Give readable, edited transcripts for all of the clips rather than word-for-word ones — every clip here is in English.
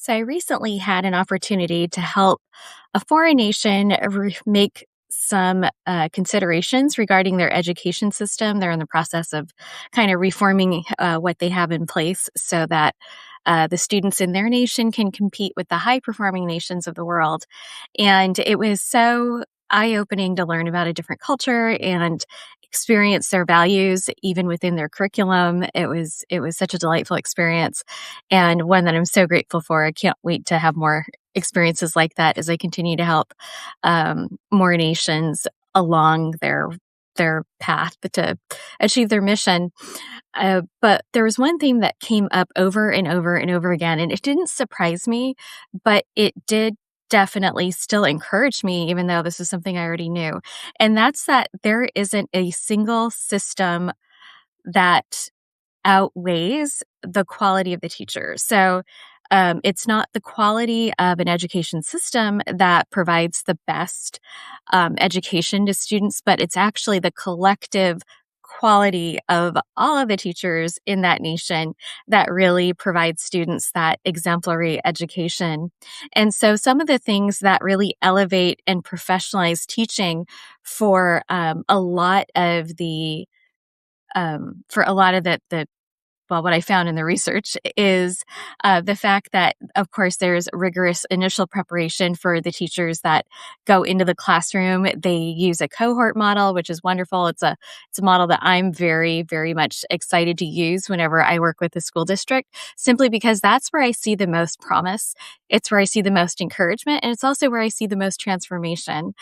So I recently had an opportunity to help a foreign nation make some considerations regarding their education system. They're in the process of kind of reforming what they have in place so that the students in their nation can compete with the high performing nations of the world. And it was so eye opening to learn about a different culture and experience their values even within their curriculum. It was such a delightful experience and one that I'm so grateful for. I can't wait to have more experiences like that as I continue to help more nations along their path to achieve their mission. But there was one theme that came up over and over and over again, and it didn't surprise me, but it did definitely still encourage me, even though this is something I already knew. And that's that there isn't a single system that outweighs the quality of the teacher. So it's not the quality of an education system that provides the best education to students, but it's actually the collective quality of all of the teachers in that nation that really provides students that exemplary education. And so some of the things that really elevate and professionalize teaching for a lot of the what I found in the research is the fact that, of course, there's rigorous initial preparation for the teachers that go into the classroom. They use a cohort model, which is wonderful. It's a model that I'm very, very much excited to use whenever I work with the school district, simply because that's where I see the most promise. It's where I see the most encouragement, and it's also where I see the most transformation.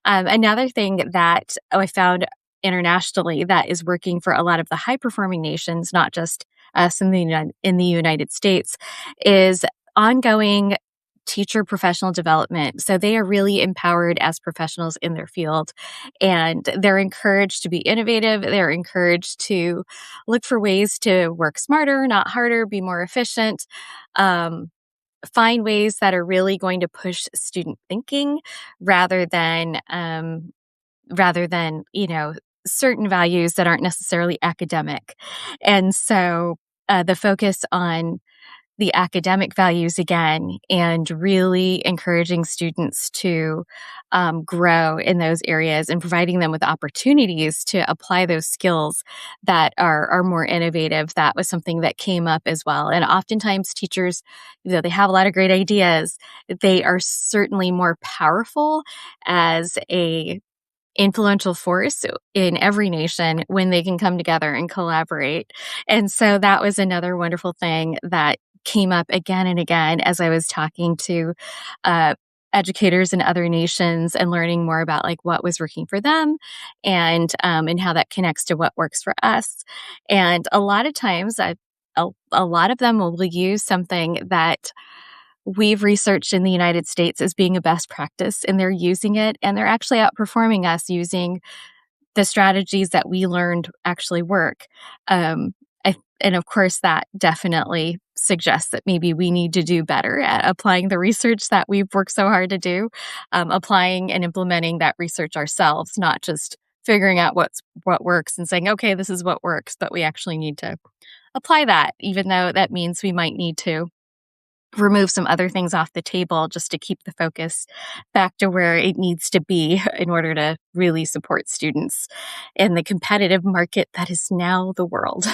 Another thing that I found internationally that is working for a lot of the high performing nations, not just us in the United States, is ongoing teacher professional development. So they are really empowered as professionals in their field, and they're encouraged to be innovative. They're encouraged to look for ways to work smarter, not harder, be more efficient. Find ways that are really going to push student thinking rather than certain values that aren't necessarily academic. And so the focus on the academic values again, and really encouraging students to grow in those areas and providing them with opportunities to apply those skills that are more innovative. That was something that came up as well. And oftentimes teachers, they have a lot of great ideas. They are certainly more powerful as a influential force in every nation when they can come together and collaborate. And so that was another wonderful thing that came up again and again as I was talking to educators in other nations and learning more about like what was working for them and how that connects to what works for us. And a lot of times, a lot of them will use something that we've researched in the United States as being a best practice, and they're using it, and they're actually outperforming us using the strategies that we learned actually work. And of course, that definitely suggests that maybe we need to do better at applying the research that we've worked so hard to do, applying and implementing that research ourselves, not just figuring out what works and saying, okay, this is what works, but we actually need to apply that, even though that means we might need to remove some other things off the table just to keep the focus back to where it needs to be in order to really support students in the competitive market that is now the world.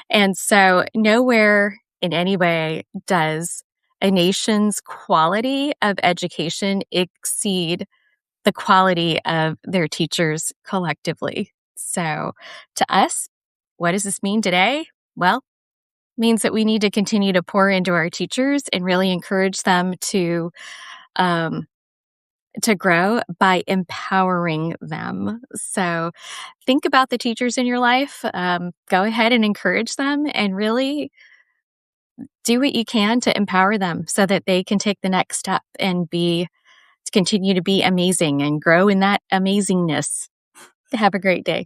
And so nowhere in any way does a nation's quality of education exceed the quality of their teachers collectively. So to us, what does this mean today? Well, means that we need to continue to pour into our teachers and really encourage them um, to grow by empowering them. So think about the teachers in your life. Go ahead and encourage them and really do what you can to empower them so that they can take the next step and continue to be amazing and grow in that amazingness. Have a great day.